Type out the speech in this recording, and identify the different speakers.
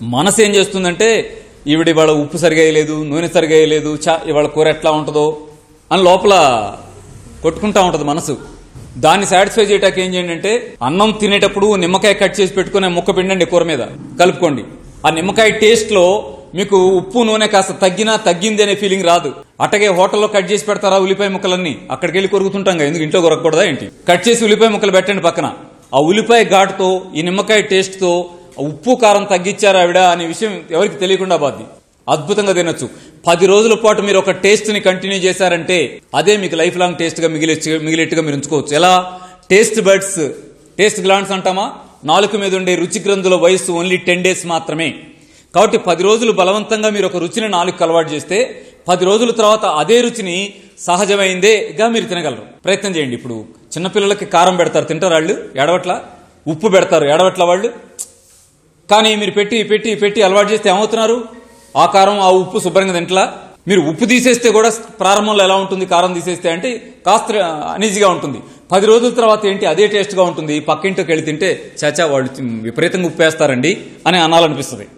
Speaker 1: మనసు ఏం చేస్తుందంటే ఈవిడ ఇవాళ ఉప్పు సరిగా వేయలేదు, నూనె సరిగా వేయలేదు, ఇవాళ కూర ఎట్లా ఉంటుందో అని లోపల కొట్టుకుంటా ఉంటుంది మనసు. దాన్ని సాటిస్ఫై చేయడానికి ఏం చేయండి అంటే, అన్నం తినేటప్పుడు నిమ్మకాయ కట్ చేసి పెట్టుకుని ముక్క పిండండి కూర మీద కలుపుకోండి. ఆ నిమ్మకాయ టేస్ట్ లో మీకు ఉప్పు నూనె కాస్త తగ్గింది అనే ఫీలింగ్ రాదు. అట్టగే హోటల్లో కట్ చేసి పెడతారా ఉల్లిపాయ ముక్కలన్నీ, అక్కడికి వెళ్ళి కొరుకుతుంటాం కదా, ఎందుకు ఇంట్లో కొరకూడదా ఏంటి? కట్ చేసి ఉల్లిపాయ ముక్కలు పెట్టండి పక్కన. ఆ ఉల్లిపాయ ఘాటుతో ఈ నిమ్మకాయ టేస్ట్ తో ఉప్పు కారం తగ్గించారు ఆవిడ అనే విషయం ఎవరికి తెలియకుండా పోద్ది. అద్భుతంగా తినొచ్చు. 10 రోజుల పాటు మీరు ఒక టేస్ట్ ని కంటిన్యూ చేశారంటే అదే మీకు లైఫ్ లాంగ్ టేస్ట్ గా మిగిలేట్టుగా మీరు ఉంచుకోవచ్చు. ఎలా? టేస్ట్ బడ్స్, టేస్ట్ గ్లాండ్స్ అంటామా, నాలుక మీద ఉండే రుచి గ్రంథుల వయస్సు ఓన్లీ 10 days మాత్రమే. కాబట్టి 10 రోజులు బలవంతంగా మీరు ఒక రుచిని నాలుగుకి అలవాటు చేస్తే 10 రోజుల తర్వాత అదే రుచిని సహజమైందేగా మీరు తినగలరు. ప్రయత్నం చేయండి. ఇప్పుడు చిన్నపిల్లలకి కారం పెడతారు, తింటారు వాళ్ళు, ఏడవట్ల. ఉప్పు పెడతారు, ఏడవట్ల వాళ్ళు. కానీ మీరు పెట్టి అలవాటు చేస్తే ఏమవుతున్నారు? ఆ కారం ఆ ఉప్పు శుభ్రంగా తింటలా. మీరు ఉప్పు తీసేస్తే కూడా ప్రారంభంలో ఎలా ఉంటుంది, కారం తీసేస్తే అంటే కాస్త అనీజీగా ఉంటుంది. 10 రోజుల తర్వాత ఏంటి, అదే టేస్ట్గా ఉంటుంది. పక్కింటికి వెళ్ళి తింటే చాచా వాళ్ళు విపరీతంగా ఉప్పు వేస్తారండి అని అనాలనిపిస్తుంది.